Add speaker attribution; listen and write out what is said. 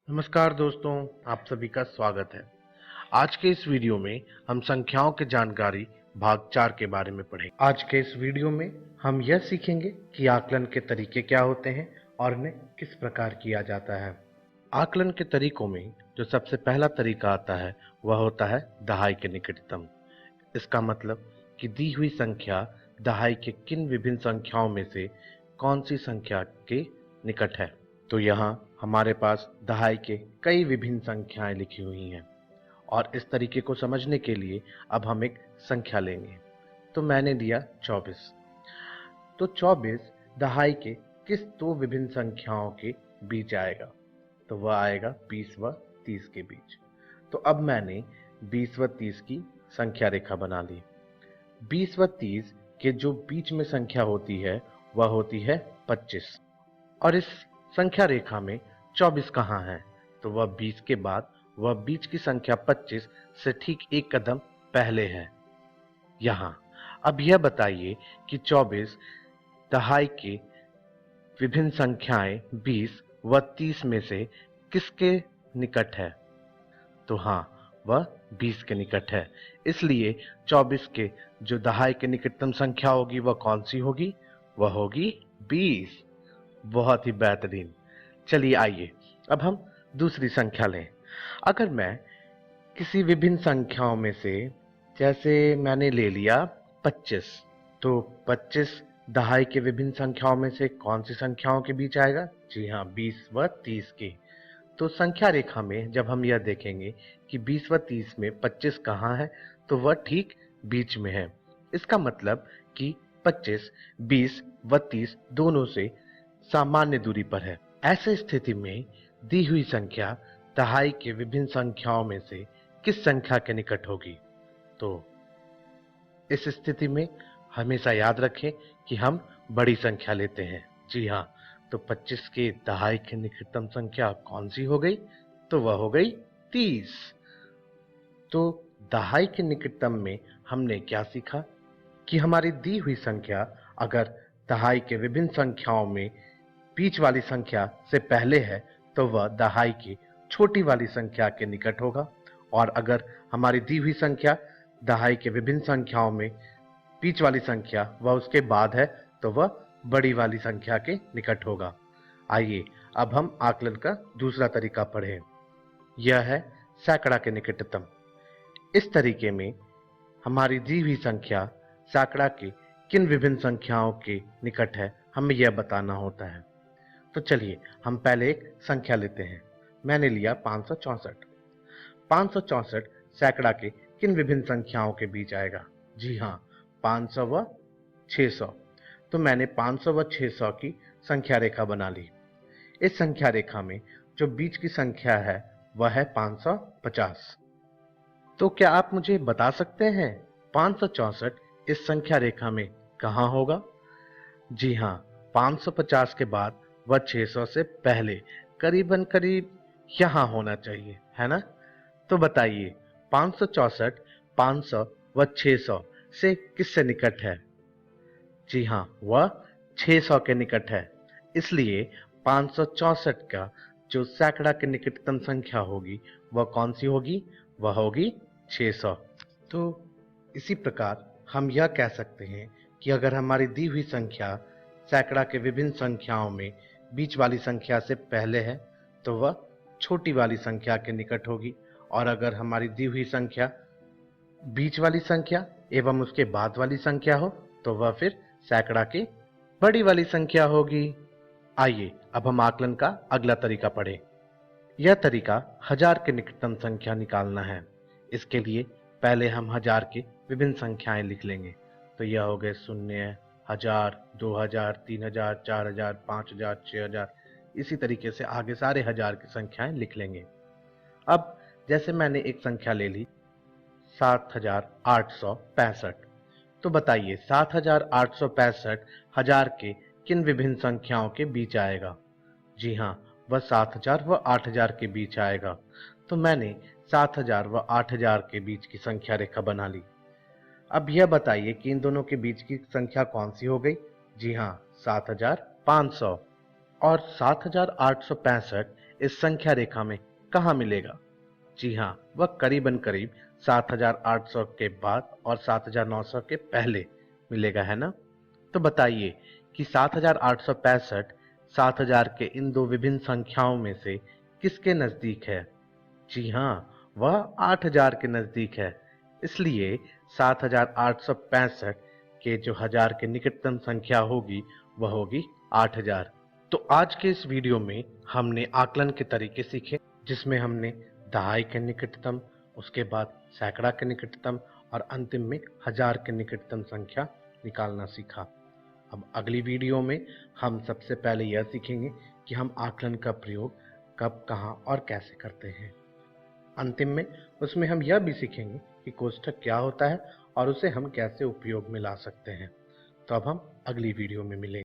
Speaker 1: नमस्कार दोस्तों, आप सभी का स्वागत है। आज के इस वीडियो में हम संख्याओं की जानकारी भाग 4 के बारे में पढ़ेंगे। आज के इस वीडियो में हम यह सीखेंगे कि आकलन के तरीके क्या होते हैं और इन्हें किस प्रकार किया जाता है। आकलन के तरीकों में जो सबसे पहला तरीका आता है वह होता है दहाई के निकटतम। इसका मतलब कि दी हुई संख्या दहाई के किन विभिन्न संख्याओं में से कौन सी संख्या के निकट है। तो यहाँ हमारे पास दहाई के कई विभिन्न संख्याएं लिखी हुई हैं और इस तरीके को समझने के लिए अब हम एक संख्या लेंगे। तो मैंने लिया 24। तो 24 दहाई के किस दो विभिन्न संख्याओं के बीच आएगा? तो वह आएगा 20 व 30 के बीच। तो अब मैंने 20 व 30 की संख्या रेखा बना ली। 20 व 30 के जो बीच में संख्या होती है वह होती है 25 और इस संख्या रेखा में 24 कहाँ है? तो वह 20 के बाद वह बीच की संख्या 25 से ठीक एक कदम पहले है यहाँ। अब यह बताइए कि 24 दहाई के विभिन्न संख्याएं 20 व 30 में से किसके निकट है? तो हाँ, वह 20 के निकट है। इसलिए 24 के जो दहाई के निकटतम संख्या होगी वह कौन सी होगी? वह होगी 20। बहुत ही बेहतरीन। चलिए आइए अब हम दूसरी संख्या लें। अगर मैं किसी विभिन्न संख्याओं में से, जैसे मैंने ले लिया 25, तो 25 दहाई के विभिन्न संख्याओं में से कौन सी संख्याओं के बीच आएगा? जी हाँ, 20 व 30 की। तो संख्या रेखा में जब हम यह देखेंगे कि 20 व 30 में 25 कहाँ है, तो वह ठीक बीच में है। इसका मतलब कि 25, 20 व 30 दोनों से सामान्य दूरी पर है। ऐसे स्थिति में दी हुई संख्या दहाई के विभिन्न संख्याओं में से किस संख्या के निकट होगी? तो इस स्थिति में हमेशा याद रखें कि हम बड़ी संख्या लेते हैं। जी हाँ, तो 25 के दहाई के निकटतम संख्या कौन सी हो गई? तो वह हो गई 30। तो दहाई के निकटतम में हमने क्या सीखा कि हमारी दी हुई संख्या अगर दहाई के विभिन्न संख्याओं में बीच वाली संख्या से पहले है तो वह दहाई की छोटी वाली संख्या के निकट होगा, और अगर हमारी दी हुई संख्या दहाई के विभिन्न संख्याओं में बीच वाली संख्या वह उसके बाद है तो वह बड़ी वाली संख्या के निकट होगा। आइए अब हम आकलन का दूसरा तरीका पढ़ें। यह है सैकड़ा के निकटतम। इस तरीके में हमारी दी हुई संख्या सैकड़ा के किन विभिन्न संख्याओं के निकट है हमें यह बताना होता है। तो चलिए हम पहले एक संख्या लेते हैं। मैंने लिया 564। 564 सैकड़ा के किन विभिन्न संख्याओं के बीच आएगा? जी हाँ, 500 व 600। तो मैंने 500 व 600 की संख्या रेखा बना ली। इस संख्या रेखा में जो बीच की संख्या है वह है 550। तो क्या आप मुझे बता सकते हैं 564 इस संख्या रेखा में कहाँ होगा? जी हाँ, 550 के बाद वह 600 से पहले करीबन करीब यहाँ होना चाहिए, है ना? तो बताइए 564 500 व 600 से किससे निकट है? जी हाँ, वह 600 के निकट है। इसलिए 564 का जो सैकड़ा के निकटतम संख्या होगी वह कौन सी होगी? वह होगी 600। तो इसी प्रकार हम यह कह सकते हैं कि अगर हमारी दी हुई संख्या सैकड़ा के विभिन्न संख्याओं में बीच वाली संख्या से पहले है तो वह छोटी वाली संख्या के निकट होगी, और अगर हमारी दी हुई संख्या बीच वाली संख्या एवं उसके बाद वाली संख्या हो तो वह फिर सैकड़ा की बड़ी वाली संख्या होगी। आइए अब हम आकलन का अगला तरीका पढ़ें। यह तरीका हजार के निकटतम संख्या निकालना है। इसके लिए पहले हम हजार के विभिन्न संख्याएं लिख लेंगे। तो यह हो गए 0, 1000, 2000, 3000, 4000, 5000, 6000। इसी तरीके से आगे सारे हजार की संख्याएं लिख लेंगे। अब जैसे मैंने एक संख्या ले ली 7865। तो बताइए 7865 हजार के किन विभिन्न संख्याओं के बीच आएगा? जी हाँ, वह 7000 व 8000 के बीच आएगा। तो मैंने 7000 व 8000 के बीच की संख्या रेखा बना ली। अब यह बताइए कि इन दोनों के बीच की संख्या कौन सी हो गई? जी हाँ, 7500। और 7865 इस संख्या रेखा में कहाँ मिलेगा? जी हाँ, वह करीबन करीब 7800 के बाद और 7900 के पहले मिलेगा, है ना? तो बताइए कि 7865 7000 के इन दो विभिन्न संख्याओं में से किसके नजदीक है? जी हाँ, वह 8000 के नजदीक है। इसलिए 7865 के जो हजार के निकटतम संख्या होगी वह होगी 8000। तो आज के इस वीडियो में हमने आकलन के तरीके सीखे, जिसमें हमने दहाई के निकटतम, उसके बाद सैकड़ा के निकटतम और अंतिम में हजार के निकटतम संख्या निकालना सीखा। अब अगली वीडियो में हम सबसे पहले यह सीखेंगे कि हम आकलन का प्रयोग कब, कहाँ और कैसे करते हैं। अंतिम में उसमें हम यह भी सीखेंगे कि कोष्ठक क्या होता है और उसे हम कैसे उपयोग में ला सकते हैं। तो अब हम अगली वीडियो में मिलेंगे।